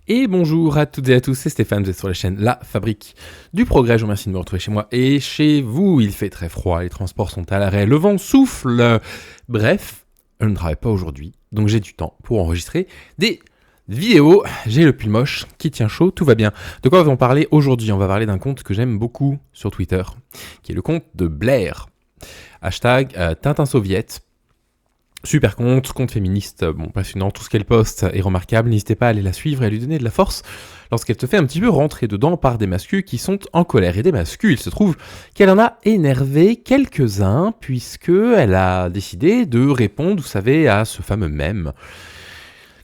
Et bonjour à toutes et à tous, c'est Stéphane, vous êtes sur la chaîne La Fabrique du Progrès. Je vous remercie de me retrouver chez moi et chez vous. Il fait très froid, les transports sont à l'arrêt, le vent souffle. Bref, je ne travaille pas aujourd'hui, donc j'ai du temps pour enregistrer des vidéos. J'ai le pull moche qui tient chaud, tout va bien. De quoi va-t-on parler aujourd'hui? On va parler d'un compte que j'aime beaucoup sur Twitter, qui est le compte de Blair. Hashtag Tintin Soviet. Super compte féministe, passionnant, tout ce qu'elle poste est remarquable, n'hésitez pas à aller la suivre et à lui donner de la force lorsqu'elle te fait un petit peu rentrer dedans par des mascus qui sont en colère. Et des mascus, il se trouve qu'elle en a énervé quelques-uns, puisqu'elle a décidé de répondre, vous savez, à ce fameux mème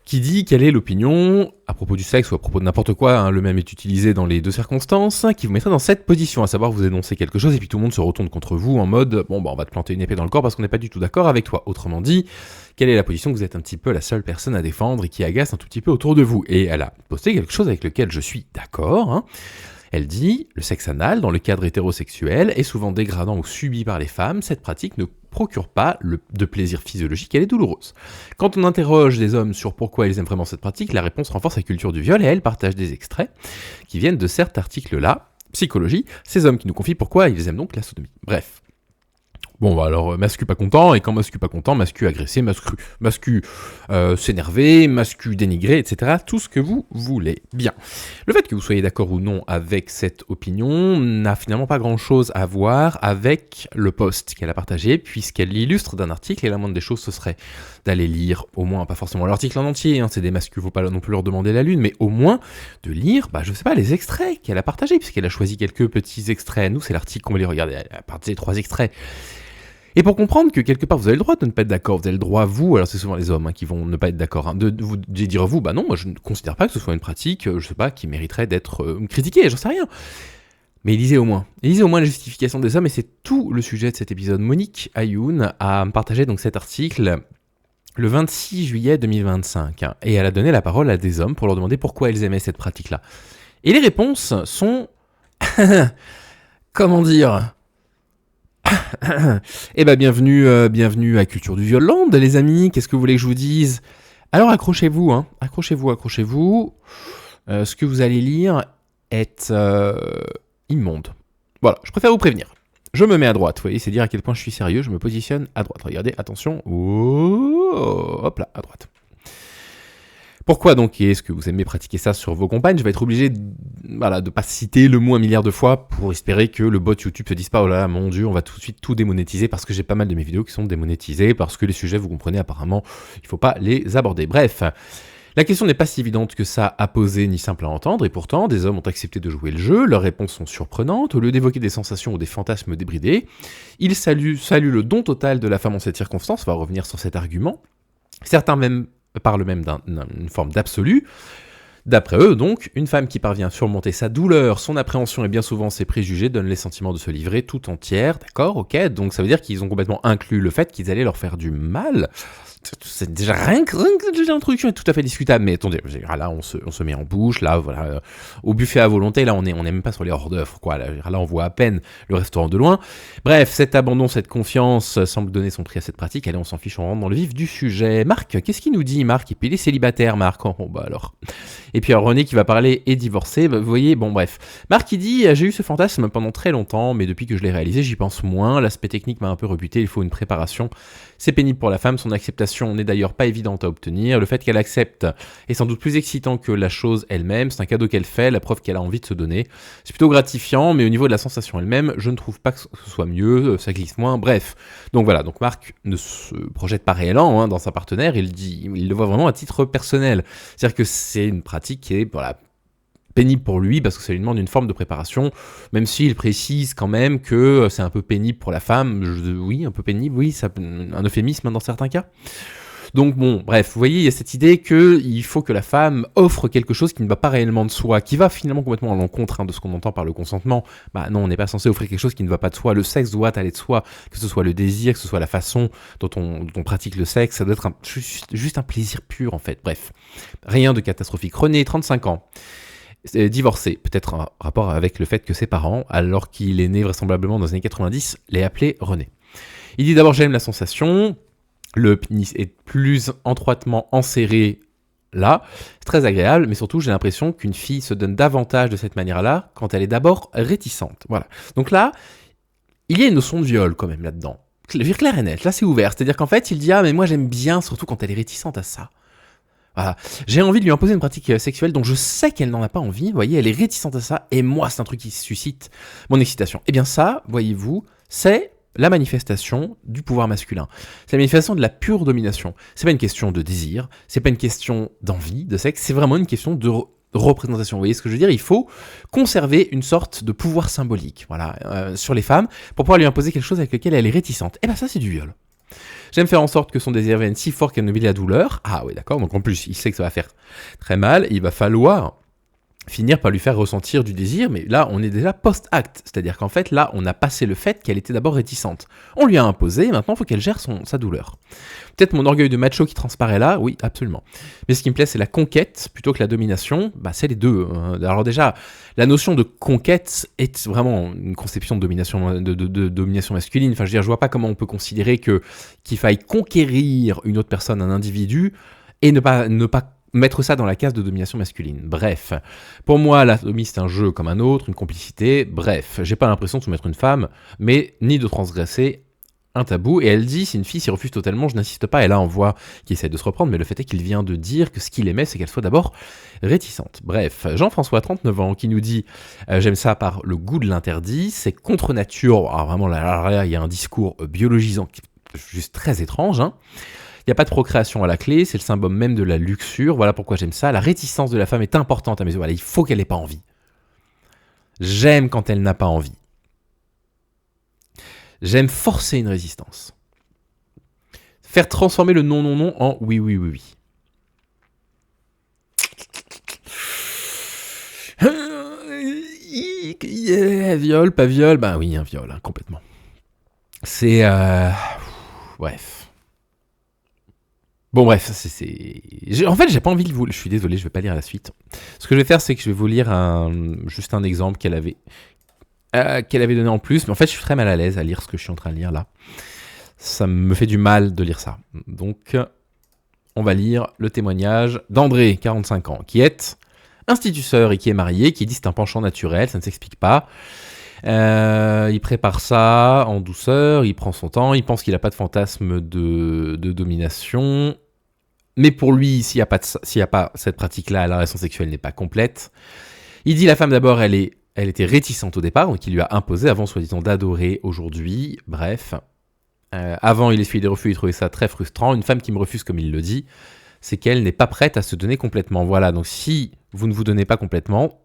qui dit quelle est l'opinion à propos du sexe ou à propos de n'importe quoi, le mème est utilisé dans les deux circonstances, qui vous mettrait dans cette position, à savoir vous énoncez quelque chose et puis tout le monde se retourne contre vous en mode on va te planter une épée dans le corps parce qu'on n'est pas du tout d'accord avec toi. Autrement dit, quelle est la position que vous êtes un petit peu la seule personne à défendre et qui agace un tout petit peu autour de vous. Et elle a posté quelque chose avec lequel je suis d'accord. Elle dit, le sexe anal dans le cadre hétérosexuel est souvent dégradant ou subi par les femmes, cette pratique ne procure pas de plaisir physiologique, elle est douloureuse. Quand on interroge des hommes sur pourquoi ils aiment vraiment cette pratique, la réponse renforce la culture du viol et elle partage des extraits qui viennent de cet article-là, Psychologie, ces hommes qui nous confient pourquoi ils aiment donc la sodomie. Bref. Bon, alors, mascu pas content, et quand mascu pas content, mascu agressé, mascu s'énerver, mascu dénigré, etc. Tout ce que vous voulez. Bien. Le fait que vous soyez d'accord ou non avec cette opinion n'a finalement pas grand-chose à voir avec le post qu'elle a partagé, puisqu'elle l'illustre d'un article, et la moindre des choses, ce serait d'aller lire, au moins, pas forcément l'article en entier, c'est des mascus, faut pas non plus leur demander la lune, mais au moins de lire, je sais pas, les extraits qu'elle a partagés, puisqu'elle a choisi quelques petits extraits. Nous, c'est l'article qu'on va les regarder, elle a partagé 3 extraits. Et pour comprendre que quelque part vous avez le droit de ne pas être d'accord, vous avez le droit vous, alors c'est souvent les hommes qui vont ne pas être d'accord, de dire vous, non, moi je ne considère pas que ce soit une pratique, je sais pas, qui mériterait d'être critiquée, j'en sais rien. Mais lisez au moins la justification des hommes, et c'est tout le sujet de cet épisode. Monique Ayoun a partagé donc cet article le 26 juillet 2025, et elle a donné la parole à des hommes pour leur demander pourquoi ils aimaient cette pratique-là. Et les réponses sont... comment dire Eh bienvenue à Culture du Violande, les amis, qu'est-ce que vous voulez que je vous dise? Alors accrochez-vous, accrochez-vous. Ce que vous allez lire est immonde. Voilà, je préfère vous prévenir. Je me mets à droite, vous voyez, c'est dire à quel point je suis sérieux, je me positionne à droite. Regardez, attention, hop là, à droite. Pourquoi donc est-ce que vous aimez pratiquer ça sur vos compagnes? Je vais être obligé de pas citer le mot 1 milliard de fois pour espérer que le bot YouTube se dise pas oh là là mon dieu on va tout de suite tout démonétiser, parce que j'ai pas mal de mes vidéos qui sont démonétisées parce que les sujets vous comprenez apparemment il faut pas les aborder. Bref, la question n'est pas si évidente que ça à poser ni simple à entendre, et pourtant des hommes ont accepté de jouer le jeu, leurs réponses sont surprenantes. Au lieu d'évoquer des sensations ou des fantasmes débridés, ils saluent le don total de la femme en cette circonstance. On va revenir sur cet argument. Certains même parle même d'une forme d'absolu. D'après eux, donc, une femme qui parvient à surmonter sa douleur, son appréhension et bien souvent ses préjugés donne les sentiments de se livrer tout entière, d'accord, ok, donc ça veut dire qu'ils ont complètement inclus le fait qu'ils allaient leur faire du mal. C'est déjà rien que l'introduction est tout à fait discutable, mais attendez, là on se met en bouche, là voilà, au buffet à volonté, là on est même pas sur les hors d'œuvre, quoi, là on voit à peine le restaurant de loin. Bref, cet abandon, cette confiance semble donner son prix à cette pratique. Allez, on s'en fiche, on rentre dans le vif du sujet. Marc, qu'est-ce qu'il nous dit, Marc? Il est célibataire, Marc. Alors. Et puis René qui va parler est divorcé, vous voyez, bon bref. Marc il dit, j'ai eu ce fantasme pendant très longtemps, mais depuis que je l'ai réalisé, j'y pense moins, l'aspect technique m'a un peu rebuté, il faut une préparation. C'est pénible pour la femme, son acceptation n'est d'ailleurs pas évidente à obtenir. Le fait qu'elle accepte est sans doute plus excitant que la chose elle-même. C'est un cadeau qu'elle fait, la preuve qu'elle a envie de se donner. C'est plutôt gratifiant, mais au niveau de la sensation elle-même, je ne trouve pas que ce soit mieux, ça glisse moins, bref. Donc voilà, donc Marc ne se projette pas réellement dans sa partenaire, il le voit vraiment à titre personnel. C'est-à-dire que c'est une pratique qui est pénible pour lui, parce que ça lui demande une forme de préparation, même s'il précise quand même que c'est un peu pénible pour la femme. Oui, un peu pénible, oui, c'est un euphémisme dans certains cas. Donc bon, bref, vous voyez, il y a cette idée qu'il faut que la femme offre quelque chose qui ne va pas réellement de soi, qui va finalement complètement à l'encontre de ce qu'on entend par le consentement. Non, on n'est pas censé offrir quelque chose qui ne va pas de soi. Le sexe doit aller de soi, que ce soit le désir, que ce soit la façon dont on pratique le sexe, ça doit être juste un plaisir pur en fait. Bref, rien de catastrophique. René, 35 ans. Divorcé, peut-être un rapport avec le fait que ses parents, alors qu'il est né vraisemblablement dans les années 90, l'aient appelé René. Il dit d'abord j'aime la sensation, le pénis est plus étroitement enserré là, c'est très agréable, mais surtout j'ai l'impression qu'une fille se donne davantage de cette manière-là quand elle est d'abord réticente. Voilà. Donc là, il y a une notion de viol quand même là-dedans. Clair et net, là c'est ouvert. C'est-à-dire qu'en fait, il dit « Ah, mais moi j'aime bien, surtout quand elle est réticente à ça. » Voilà. J'ai envie de lui imposer une pratique sexuelle dont je sais qu'elle n'en a pas envie. Vous voyez, elle est réticente à ça, et moi c'est un truc qui suscite mon excitation. Eh bien ça, voyez-vous, c'est la manifestation du pouvoir masculin. C'est la manifestation de la pure domination. C'est pas une question de désir, c'est pas une question d'envie, de sexe, c'est vraiment une question de représentation. Vous voyez ce que je veux dire? Il faut conserver une sorte de pouvoir symbolique, voilà, sur les femmes pour pouvoir lui imposer quelque chose avec lequel elle est réticente. Et ben ça, c'est du viol. J'aime faire en sorte que son désir vienne si fort qu'elle ne vit la douleur. Ah oui, d'accord. Donc en plus, il sait que ça va faire très mal. Et il va falloir finir par lui faire ressentir du désir, mais là, on est déjà post-acte. C'est-à-dire qu'en fait, là, on a passé le fait qu'elle était d'abord réticente. On lui a imposé, et maintenant, il faut qu'elle gère sa douleur. Peut-être mon orgueil de macho qui transparaît là, oui, absolument. Mais ce qui me plaît, c'est la conquête, plutôt que la domination. Bah, c'est les deux. Alors déjà, la notion de conquête est vraiment une conception de domination, de domination masculine. Enfin, je veux dire, je vois pas comment on peut considérer qu'il faille conquérir une autre personne, un individu, et ne pas mettre ça dans la case de domination masculine. Bref, pour moi, la sodomie, c'est un jeu comme un autre, une complicité. Bref, j'ai pas l'impression de soumettre une femme, mais ni de transgresser un tabou. Et elle dit, si une fille s'y refuse totalement, je n'insiste pas. Et là, on voit qu'il essaie de se reprendre, mais le fait est qu'il vient de dire que ce qu'il aimait, c'est qu'elle soit d'abord réticente. Bref, Jean-François, 39 ans, qui nous dit j'aime ça par le goût de l'interdit, c'est contre nature. Alors vraiment, là, il y a un discours biologisant qui est juste très étrange, hein. Il n'y a pas de procréation à la clé, c'est le symbole même de la luxure. Voilà pourquoi j'aime ça. La réticence de la femme est importante à mes yeux. Voilà, il faut qu'elle n'ait pas envie. J'aime quand elle n'a pas envie. J'aime forcer une résistance. Faire transformer le non, non, non en oui, oui, oui, oui. Viol, pas viol, ben oui, un viol, hein, complètement. C'est... bref. Bon bref, en fait j'ai pas envie de vous... Je suis désolé, je vais pas lire la suite. Ce que je vais faire, c'est que je vais vous lire juste un exemple qu'elle avait donné en plus. Mais en fait, je suis très mal à l'aise à lire ce que je suis en train de lire là. Ça me fait du mal de lire ça. Donc, on va lire le témoignage d'André, 45 ans, qui est instituteur et qui est marié, qui dit c'est un penchant naturel, ça ne s'explique pas. Il prépare ça en douceur, il prend son temps, il pense qu'il n'a pas de fantasme de domination. Mais pour lui, s'il n'y a pas cette pratique-là, la relation sexuelle n'est pas complète. Il dit la femme d'abord, elle était réticente au départ, donc il lui a imposé, avant soi-disant d'adorer aujourd'hui. Bref, avant il essuyait des refus, il trouvait ça très frustrant. Une femme qui me refuse comme il le dit, c'est qu'elle n'est pas prête à se donner complètement. Voilà, donc si vous ne vous donnez pas complètement,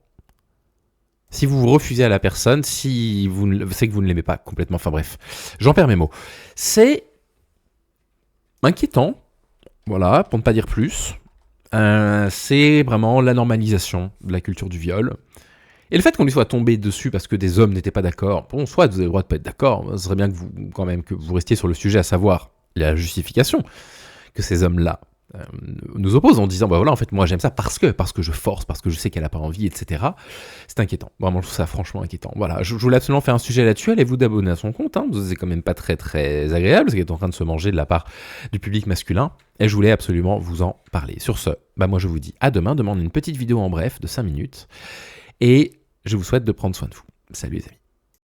si vous vous refusez à la personne, c'est que vous ne l'aimez pas complètement. Enfin bref, j'en perds mes mots. C'est inquiétant, voilà, pour ne pas dire plus. C'est vraiment la normalisation de la culture du viol. Et le fait qu'on lui soit tombé dessus parce que des hommes n'étaient pas d'accord, bon, soit vous avez le droit de pas être d'accord, ce serait bien que vous restiez sur le sujet, à savoir la justification que ces hommes-là nous opposent en disant, bah voilà, en fait, moi j'aime ça parce que je force, parce que je sais qu'elle a pas envie, etc. C'est inquiétant. Vraiment, je trouve ça franchement inquiétant. Voilà, je voulais absolument faire un sujet là-dessus. Allez vous d'abonner à son compte, hein. C'est quand même pas très très agréable, parce qu'il est en train de se manger de la part du public masculin. Et je voulais absolument vous en parler. Sur ce, bah moi je vous dis à demain. Demande une petite vidéo en bref de 5 minutes. Et je vous souhaite de prendre soin de vous. Salut les amis.